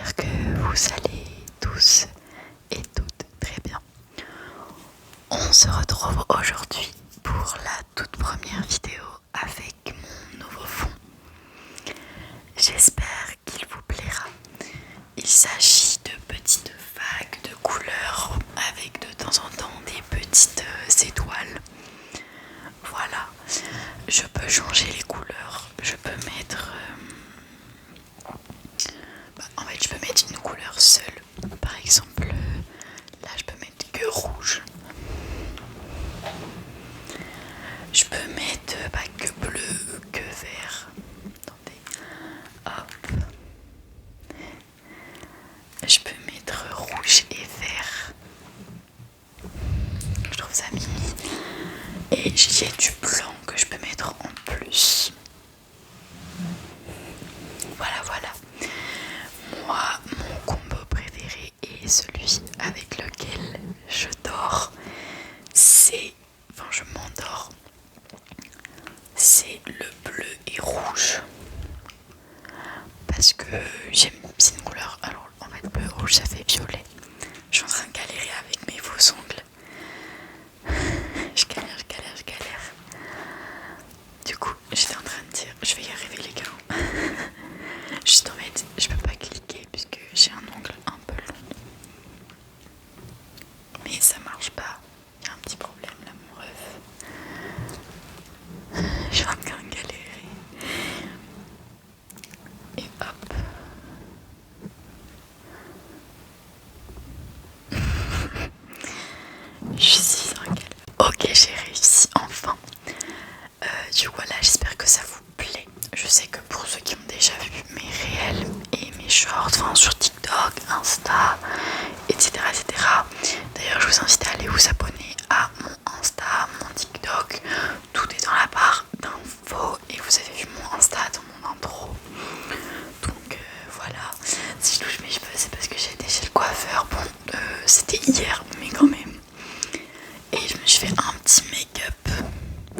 j'espère que vous allez tous et toutes très bien. On se retrouve aujourd'hui pour la toute première vidéo avec mon nouveau fond. J'espère qu'il vous plaira. Il s'agit de petites vagues de couleurs avec de temps en temps des petites étoiles. Voilà, je peux changer les couleurs, je peux mettre... en fait, je peux mettre une couleur seule. Par exemple, là, je peux mettre que rouge. Je peux mettre que bleu, que vert. Attendez. Hop. Je peux mettre rouge et vert. Je trouve ça mimi. Et j'ai du blanc que je peux mettre en plus. Voilà. Moi, mon combo préféré et celui avec lequel je dors, je m'endors, c'est le bleu et rouge. Parce que c'est une couleur, alors en fait bleu et rouge ça fait violet. Je suis en train de galérer avec mes faux ongles. Je galère. Du coup, j'étais en train de dire, je vais y arriver les gars. Juste en fait, je peux pas cliquer puisque j'ai un ongle un peu long. Mais ça marche pas. Il y a un petit problème là, mon ref. Je suis en train de galérer. Et hop. Je suis en galère. Ok, j'ai réussi enfin. Du coup, voilà, j'espère que ça vous plaît. Je sais que pour ceux qui ont déjà vu mes réels et mes shorts, sur TikTok, Insta, etc. D'ailleurs, je vous invite à aller vous abonner à mon Insta, mon TikTok. Tout est dans la barre d'infos et vous avez vu mon Insta dans mon intro. Donc voilà. Si je touche mes cheveux, c'est parce que j'ai été chez le coiffeur. Bon, c'était hier, mais quand même. Et je me suis fait un petit make-up.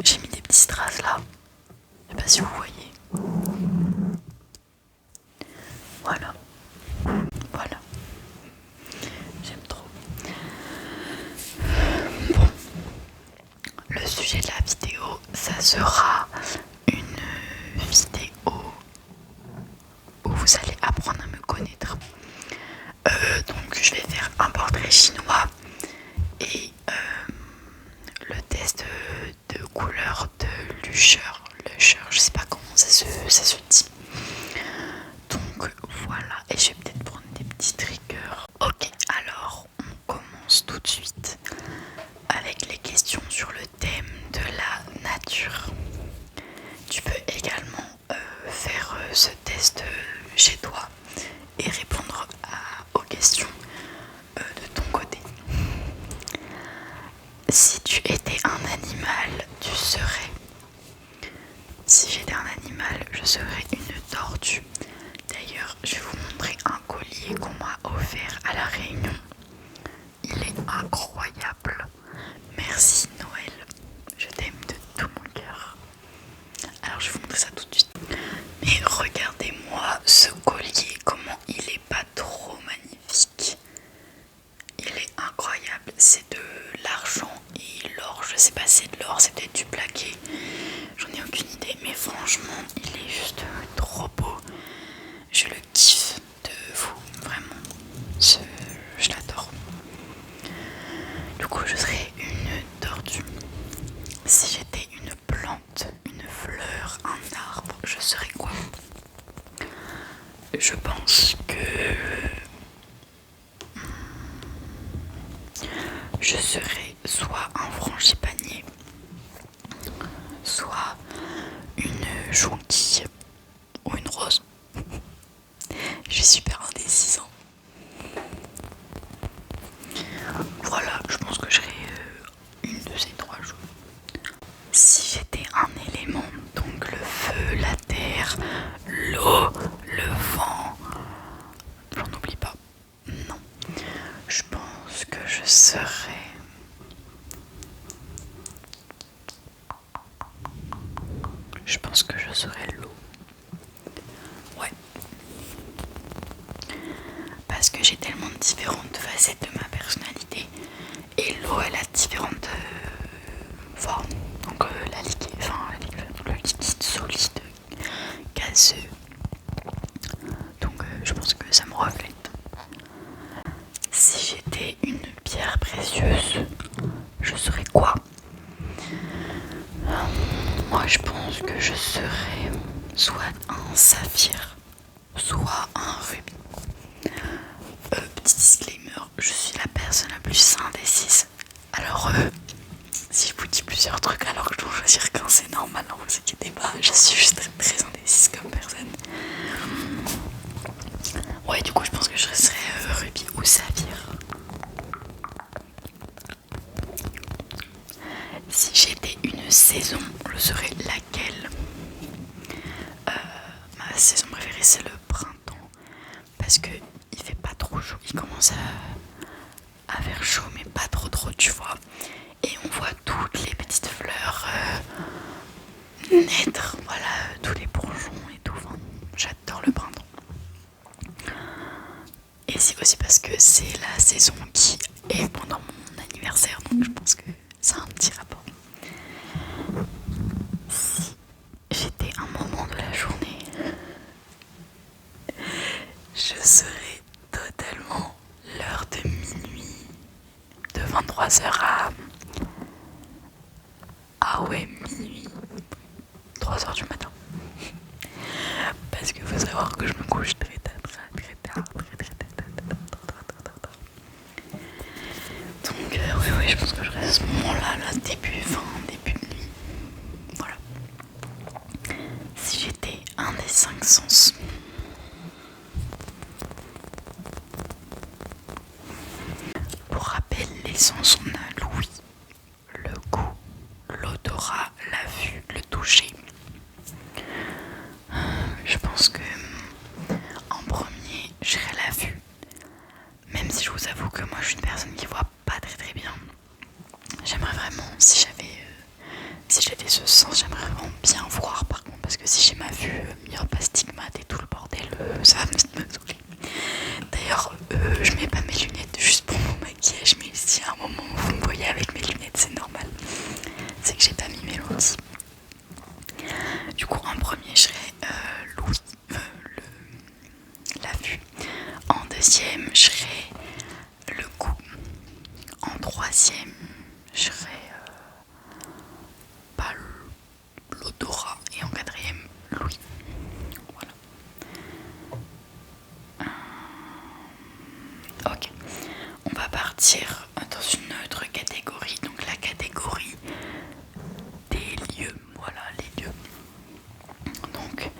J'ai mis des petits strass là. Je sais pas si vous voyez. Voilà. J'aime trop. Bon. Le sujet de la vidéo, ça sera une vidéo où vous allez apprendre à me connaître. Donc je vais faire un portrait chinois et le test de couleur de Lusher, je sais pas comment ça se dit. Donc voilà, et je vais peut-être prendre des petits triggers. Ok, alors on commence tout de suite avec les questions sur le thème de la nature. Tu peux également faire ce test chez toi et répondre aux questions de ton côté. Si tu étais un animal, tu serais... Si j'étais un animal, je serais une tortue. D'ailleurs, je vais vous montrer un collier qu'on m'a offert à La Réunion. Il est incroyable. Merci Noël. Je t'aime de tout mon cœur. Alors je vais vous montrer ça tout de suite. Mais regardez-moi ce collier, comment il est pas trop magnifique. Il est incroyable. C'est de l'argent et l'or. Je sais pas si c'est de l'or, c'est peut-être du plaqué. J'en ai aucune idée. Mais franchement, il est juste trop beau. Je le kiffe de vous, vraiment. Je l'adore. Du coup, je serais une tortue. Si j'étais une plante, une fleur, un arbre, je serais quoi? Je pense que je serais soit un frangipanier, soit une jonquille ou une rose. Je suis super indécise. Voilà, je pense que je serais une de ces trois choses. Si j'étais un élément, donc le feu, la terre, l'eau, le vent, j'en oublie pas. Non, je pense que je serais... l'eau. Ouais. parce que j'ai tellement de différentes facettes de ma personnalité. Et l'eau, elle a différentes formes. Donc le liquide solide, gazeux. Donc je pense que ça me reflète. Si j'étais une pierre précieuse, je serais quoi? Moi je pense que je serais soit un saphir, soit un rubis. Petit disclaimer, je suis la personne la plus indécise. Alors si je vous dis plusieurs trucs alors que je dois choisir qu'un, c'est normal, ne vous inquiétez pas, je suis juste très indécise comme personne. Ouais, du coup je pense que je serais rubis ou saphir. Si j'étais une saison, je serais laquelle? Ma saison préférée c'est le printemps, parce que il fait pas trop chaud, il commence à faire chaud mais pas trop tu vois, et on voit toutes les petites fleurs naître, voilà, tous les bourgeons et tout, enfin, j'adore le printemps. Et c'est aussi parce que c'est la saison qui est pendant mon anniversaire, donc je pense que ça a un petit rapport. Si j'étais un moment de la journée, je serais totalement l'heure de minuit, de 23h à... Ah ouais, minuit, 3h du matin. Parce qu'il faut savoir que je me couche très tard. Donc ouais, je pense que je reste à ce moment-là, début de nuit. Voilà. Si j'étais un des 5 sens, pour rappel, les sens, on a l'ouïe, le goût, l'odorat, la vue, le toucher. Je pense que en premier, j'irai la vue. Même si je vous avoue que moi je suis une personne qui voit pas très bien. J'aimerais vraiment, si j'avais ce sens, j'aimerais vraiment bien voir par contre, parce que si j'ai ma vue myope, astigmate et tout le bordel, ça va me saouler. D'ailleurs, je mets pas mes lunettes juste pour mon maquillage, mais si à un moment vous me voyez avec mes lunettes, c'est normal. C'est que j'ai pas mis mes lentilles. Du coup, en premier, je serais la vue. En deuxième, je serais le goût. En troisième, je serais pas l'odorat. Et en quatrième, l'ouïe. Voilà. Ok. On va partir dans une autre catégorie. Donc la catégorie des lieux. Voilà, les lieux. Donc,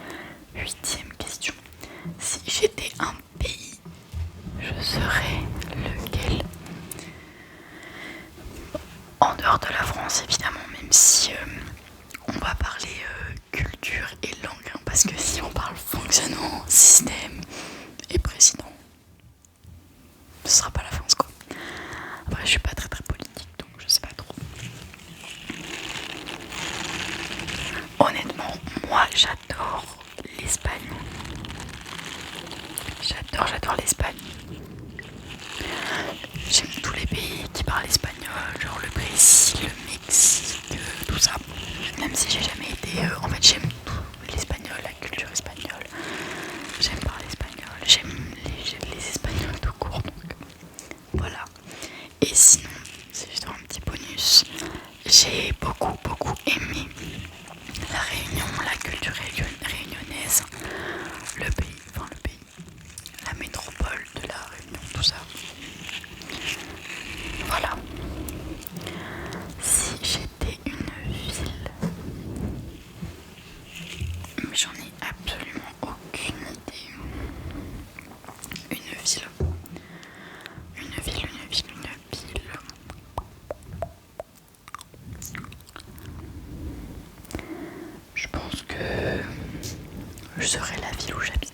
8e question. Si j'étais un pays, je serais lequel? En dehors de la France, évidemment, même si on va parler culture et langue, hein, parce que si on parle fonctionnement, système et président, ce sera pas la France, quoi. Après, je suis pas très politique, donc je sais pas trop. Honnêtement, moi j'adore l'Espagne. J'adore l'Espagne. J'aime tous les pays qui parlent espagnol, genre le Brésil, le Mexique, tout ça. Même si j'ai jamais été... en fait, j'aime tout l'espagnol, la culture espagnole. J'aime parler espagnol, j'aime les Espagnols tout court, donc voilà. Et sinon, si je dois un petit bonus, j'ai beaucoup aimé la Réunion, la culture réunionnaise, le pays, la métropole de la Réunion, tout ça. Voilà. Si j'étais une ville, mais j'en ai absolument aucune idée. Une ville. Je pense que je serais la ville où j'habite.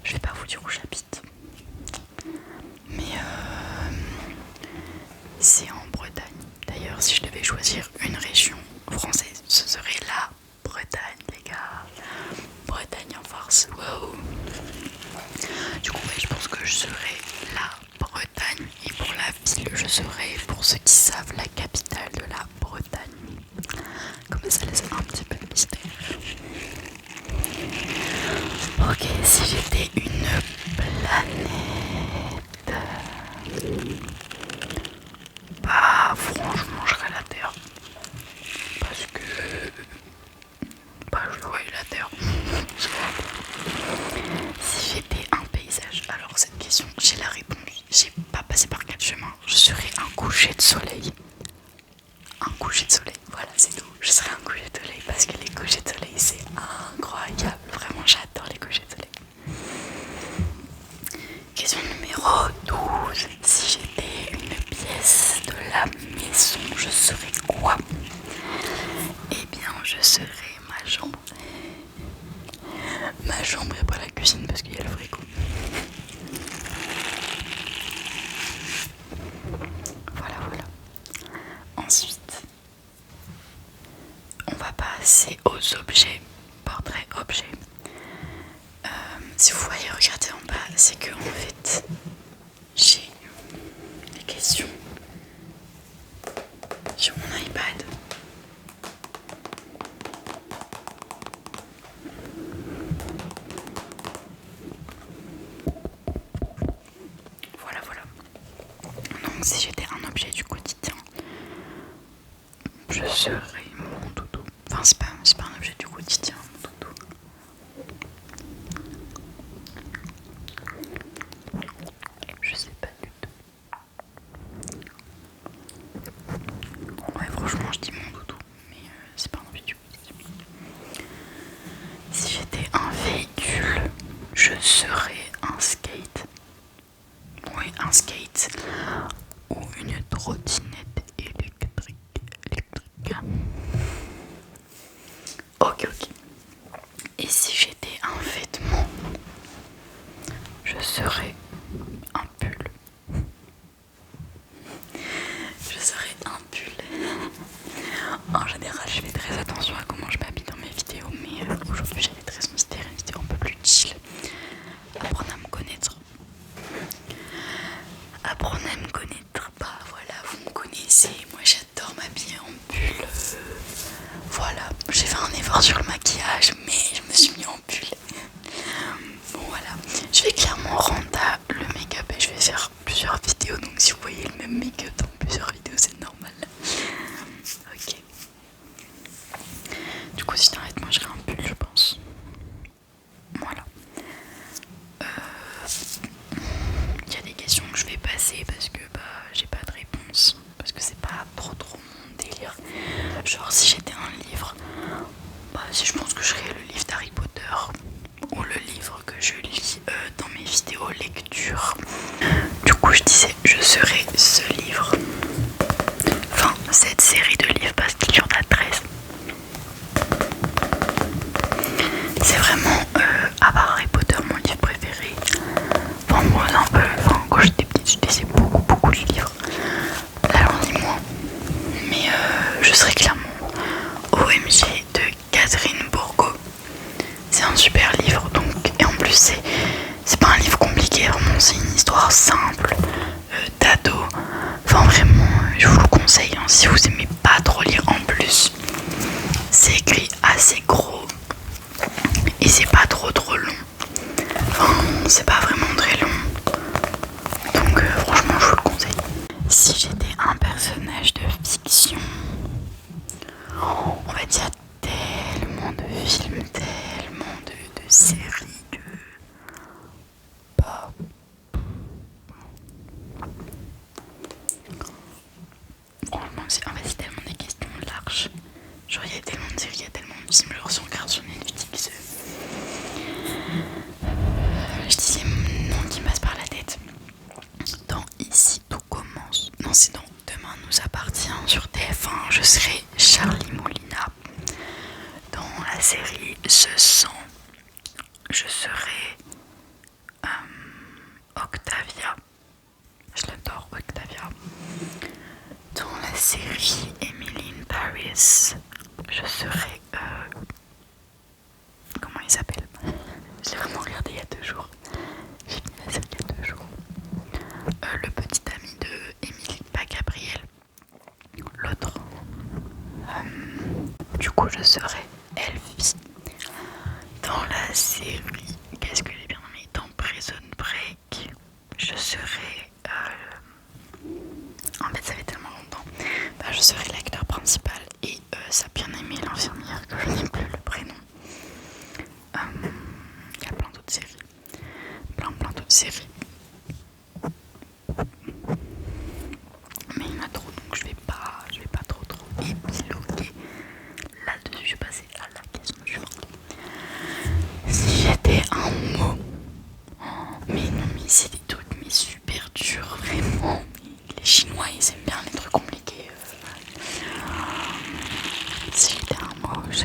Je vais pas vous dire où j'habite, mais c'est en Bretagne. D'ailleurs, si je devais choisir une région française, ce serait la Bretagne, les gars. Bretagne en force, wow. que je serai la Bretagne. Et pour la ville, je serai, pour ceux qui savent, la capitale de la Bretagne. Comme ça laisse un petit peu de mystère. Ok, si j'étais une planète, bah franchement je serais la Terre. Parce que bah je vois la Terre. Si j'étais un paysage, alors cette question j'ai la réponse. J'ai pas passé par quatre chemins. Je serais un coucher de soleil. Un coucher de soleil, voilà c'est tout. Je serais un coucher de soleil parce que les couchers de soleil c'est incroyable. Vraiment j'adore les couchers de soleil. Question numéro 12. Si j'étais une pièce de la maison, je serais quoi? Eh bien je serais ma chambre. Ma chambre et pas la cuisine parce qu'il y a le frigo. Voilà. Ensuite, on va passer aux objets. Portrait objet. Si vous voyez, regardez en bas, c'est que en fait, j'ai des questions sur mon iPad. Voilà. Donc si j'étais un objet du quotidien, je serais mon doudou. Enfin c'est pas un objet du quotidien, mon doudou. Je sais pas du tout. Ouais franchement je dis mon doudou, mais c'est pas un objet du quotidien. Si j'étais un véhicule, je serais un skate. Oui, un skate ou une trottinette électrique. Ok. Et si j'étais un vêtement, je serais un pull. Je serais un pull. En général, je fais très attention à comment je m'habille dans mes vidéos, mais aujourd'hui j'avais très considéré une vidéo un peu plus chill. Apprenez à me connaître. Bah voilà, vous me connaissez. Moi j'adore m'habiller en pull. Voilà, j'ai fait un effort sur le maquillage, mais je me suis mis en pull. Bon voilà, je vais clairement rendre le make-up et je vais faire plusieurs vidéos. Donc si vous voyez le même make-up dans plusieurs vidéos, c'est normal. Ok. Du coup, si t'arrêtes, moi je serai un pull, je pense. Voilà. Il y a des questions que je vais passer parce que j'ai pas de réponse. Parce que c'est pas trop mon délire. Genre si j'étais un livre, si je pense que je serais le livre d'Harry Potter ou le livre que je lis dans mes vidéos lecture. Du coup je disais je serais ce livre. Enfin cette série de livres parce qu'il y en a 13. C'est vraiment à part Harry Potter mon livre préféré. Enfin moi un peu, quand j'étais petite je lisais beaucoup de livres. Là j'en lis moins. Mais je serais clairement OMG de Catherine Bourgault. C'est un super livre donc, et en plus c'est pas un livre compliqué, vraiment c'est une histoire simple d'ado. Enfin vraiment je vous le conseille hein, si vous aimez pas trop lire. En plus c'est écrit assez gros et c'est pas trop long. Enfin c'est pas vraiment très long. Donc franchement je vous le conseille. Si j'étais un personnage de fiction, on va dire tellement de films, tellement de séries que franchement c'est tellement des questions larges. Genre il y a tellement de séries, il y a tellement de films, genre si on regarde sur Netflix, je disais mon nom qui me passe par la tête. Dans Ici tout commence, non c'est dans Demain nous appartient sur TF1, je serai Charlie Molina. Dans la série Ce Sang, je serai Octavia. Je l'adore Octavia. Dans la série Emily in Paris, je serai comment il s'appelle? Je l'ai vraiment regardé il y a 2 jours. J'ai mis la série il y a 2 jours. série. Mais il y en a trop, donc je vais pas trop épiloguer là-dessus. Je vais passer à la question suivante. Si j'étais un mot, mais non, mais c'est des trucs mais super durs, vraiment. Les Chinois, ils aiment bien les trucs compliqués. Si j'étais un mot, je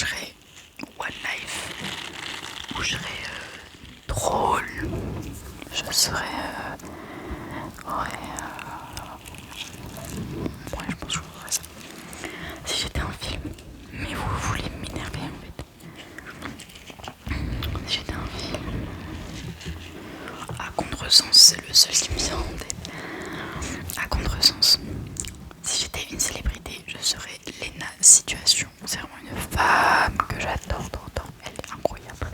serais One Life, ou je serais drôle, je serais ouais, je pense que je ferais ça. Si j'étais un film, mais vous voulez m'énerver en fait. Si j'étais un film, à contresens, c'est le seul qui me vient en tête. À contresens, si j'étais une célébrité, je serais Lena Situation. C'est vraiment une femme que j'adore tant. Elle est incroyable.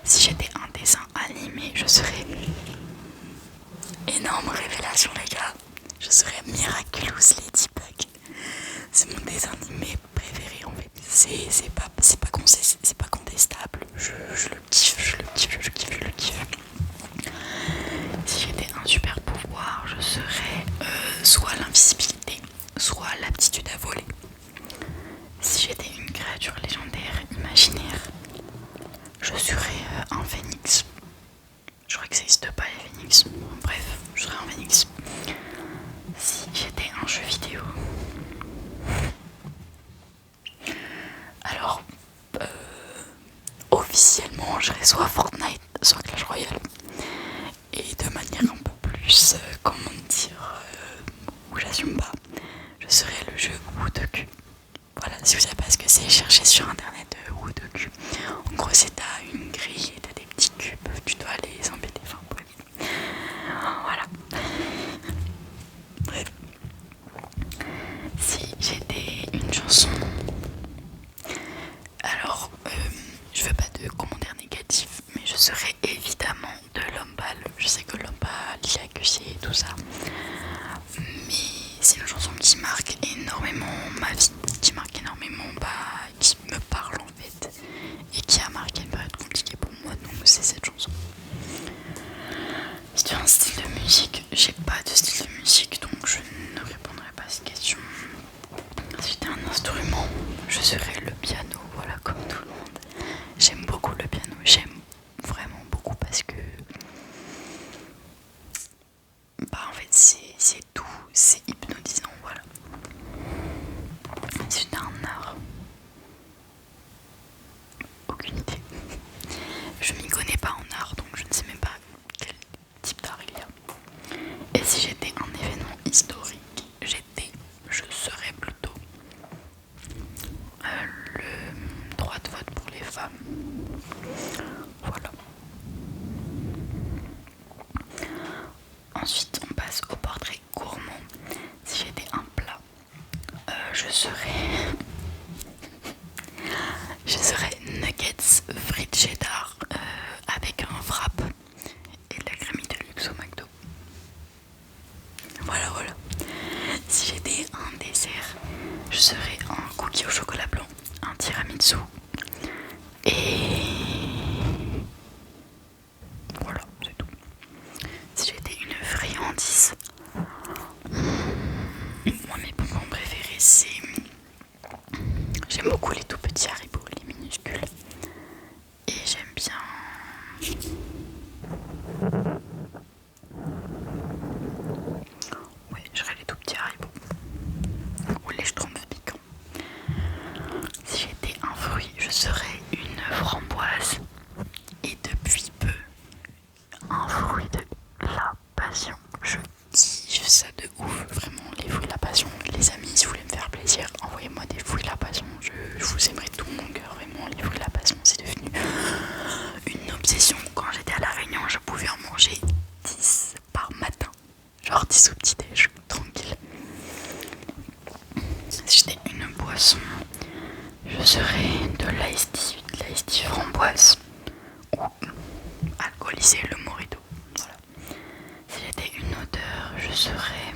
Si j'étais un dessin animé, je serais énorme révélation les gars. Je serais Miraculous Ladybug. C'est mon dessin animé préféré en fait. C'est pas contestable. Je le kiffe. Si j'étais un super pouvoir, je serais soit l'invisibilité, soit l'aptitude à voler. Si j'étais une créature légendaire imaginaire, je serais un phénix. Je crois que ça n'existe pas les phénix. Bref, je serais un phénix. Si j'étais un jeu vidéo, alors officiellement je serais soit Fortnite, soit Clash Royale. Et de manière un peu plus, comment dire, où j'assume pas, je serais le jeu Woodoku. Voilà, si vous savez pas ce que c'est, cherchez sur internet Woodoku. En gros, c'est t'as une grille et t'as des petits cubes, tu dois les embêter. Enfin bref. Voilà. Bref. Si j'étais une chanson, alors je veux pas de commentaires négatifs, mais je serais évidemment de l'homme pâle. Je sais que l'homme pâle, il a accusé et tout ça, mais c'est une chanson qui marque énormément ma vie, qui marque énormément, qui me parle en fait, et qui a marqué une période compliquée pour moi, donc c'est cette chanson. Si tu as un style de musique, j'ai pas de style de musique, donc je ne répondrai pas à cette question. Si j'étais un instrument, je serais le piano, voilà, comme tout le monde. J'aime beaucoup le piano, j'aime vraiment beaucoup parce que en fait c'est doux, c'est hypnotisant, voilà. Si j'étais un art, aucune idée. Je m'y connais pas en art, donc je ne sais même pas quel type d'art il y a. Et si j'étais un événement historique, je serais plutôt le droit de vote pour les femmes. Voilà. Ensuite, on passe au portrait gourmand. Si j'étais un plat, je serais nuggets frites cheddar avec un wrap et de la crème de luxe au McDo. Voilà. Si j'étais un dessert, je serais un cookie au chocolat blanc, un tiramisu et voilà, c'est tout. Si j'étais une friandise, moi mes bonbons préférés j'aime beaucoup les tout petits Haribo, les minuscules, et j'aime bien je serais les tout petits Haribo ou les Schtroumpfs piquants. Si j'étais un fruit, je serais une framboise, et depuis peu un fruit de la passion. Je kiffe ça de ouf, vraiment, les fruits de la passion. Les amis, si vous voulez me faire plaisir, envoyez-moi des fruits de la passion. Je vous aimerai de tout mon cœur, vraiment. Les fruits de la passion, c'est devenu une obsession. Quand j'étais à La Réunion, je pouvais en manger 10 par matin, genre 10 au petit déj, tranquille. Si j'étais une boisson, je serais de l'ice tea framboise ou alcoolisé, le mojito. Voilà. Si j'étais une odeur, je serais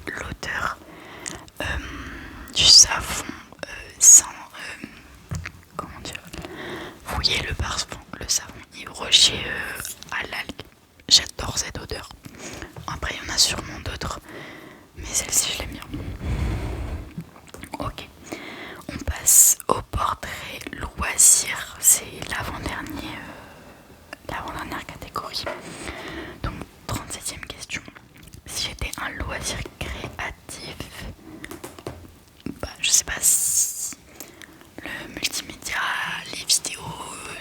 l'odeur savon sans comment dire, fouiller le parfum, le savon Yves Rocher à l'algue. J'adore cette odeur. Après il y en a sûrement d'autres, mais celle-ci je l'aime bien. Ok, on passe au portrait loisir, c'est l'avant-dernière catégorie. Donc 37e question. Si j'étais un loisir créatif, je sais pas si le multimédia, les vidéos,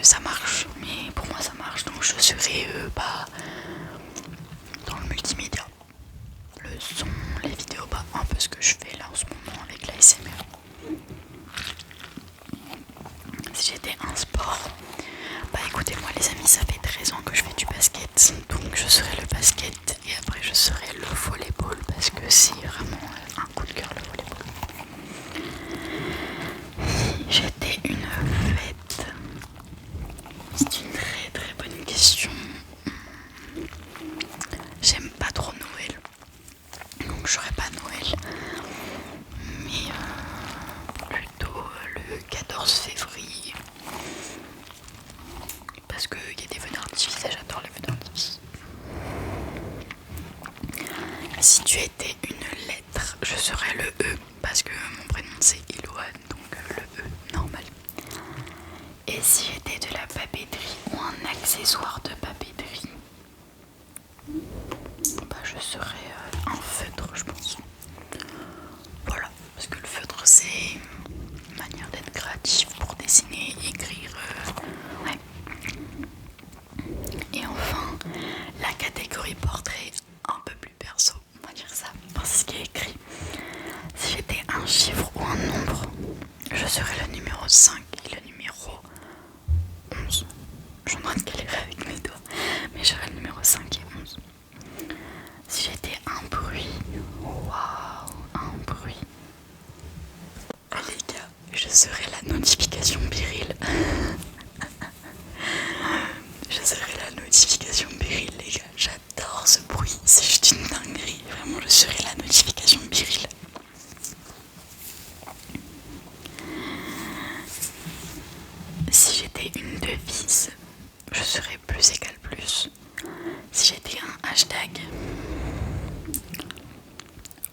ça marche, mais pour moi ça marche, donc je serais dans le multimédia. Le son, les vidéos, un peu ce que je fais là en ce moment avec l'ASMR. Si j'étais un sport, écoutez moi les amis, ça fait 13 ans que je fais du basket, donc je serai le basket et après je serai le volleyball parce que c'est vraiment un coup de cœur le volleyball. Si j'étais une fête, c'est une très très bonne question. J'aime pas trop Noël, donc j'aurais pas Noël, mais plutôt le 14 février parce qu'il y a des feux d'artifice et j'adore les feux d'artifice. Si tu étais une lettre, je serais le E parce que mon prénom c'est Eloane, donc le E normal. Et si j'étais de la papeterie ou un accessoire de papeterie, je serais un feutre, je pense. Voilà, parce que le feutre c'est une manière d'être créatif pour dessiner, écrire. Ouais. Et enfin, la catégorie portrait un peu plus perso, on va dire ça, parce ce qui est écrit. Si j'étais un chiffre ou un nombre, je serais le numéro 5 et le numéro 11. Je suis en train de galérer avec mes doigts, mais je serais le numéro 5 et 11. Si j'étais un bruit, waouh, un bruit. Les gars, je serais la notification Biril. Je serais la notification Biril, les gars. J'adore ce bruit, c'est juste une dinguerie. Vraiment, je serais la notification Biril. Si j'étais une devise, je serais plus égale plus. Si j'étais un hashtag,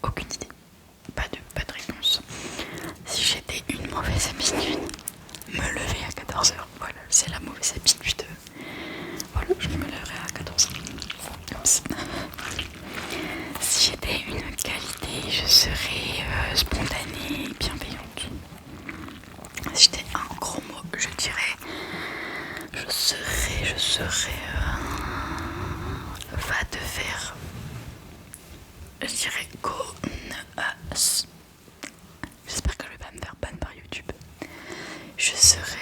aucune idée. Pas de réponse. Si j'étais une mauvaise habitude, me lever à 14h. Voilà, c'est la mauvaise habitude. Voilà, je me lèverai à 14h. Si j'étais une qualité, je serais spontanée et bienveillante. Si j'étais un gros mot, je dirais je serais va te faire. Je dirais connasse. J'espère que je vais pas me faire ban par YouTube. Je serais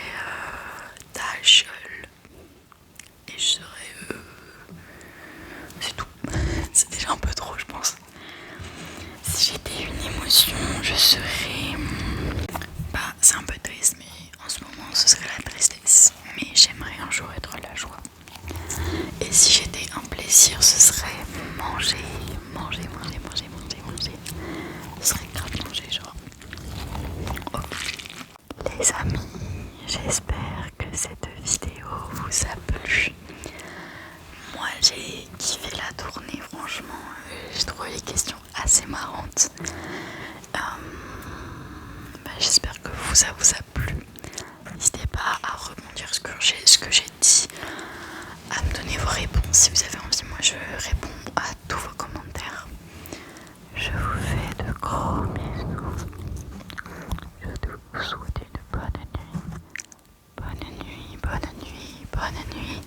ta gueule. Et je serais c'est tout. C'est déjà un peu trop, je pense. Si j'étais une émotion, je serais c'est un peu triste, mais en ce moment ce serait la tristesse. Mais j'aimerais un jour être la joie. Et si j'étais un plaisir, ce serait manger. Ce serait grave manger, genre. Oh. Les amis, j'espère que cette vidéo vous a plu. Moi j'ai kiffé la tournée, franchement. J'ai trouvé les questions assez marrantes. J'espère que ça vous a plu. N'hésitez pas à rebondir ce que j'ai dit, à me donner vos réponses si vous avez envie. Moi je réponds à tous vos commentaires. Je vous fais de gros bisous. Je vous souhaite une bonne nuit. Bonne nuit.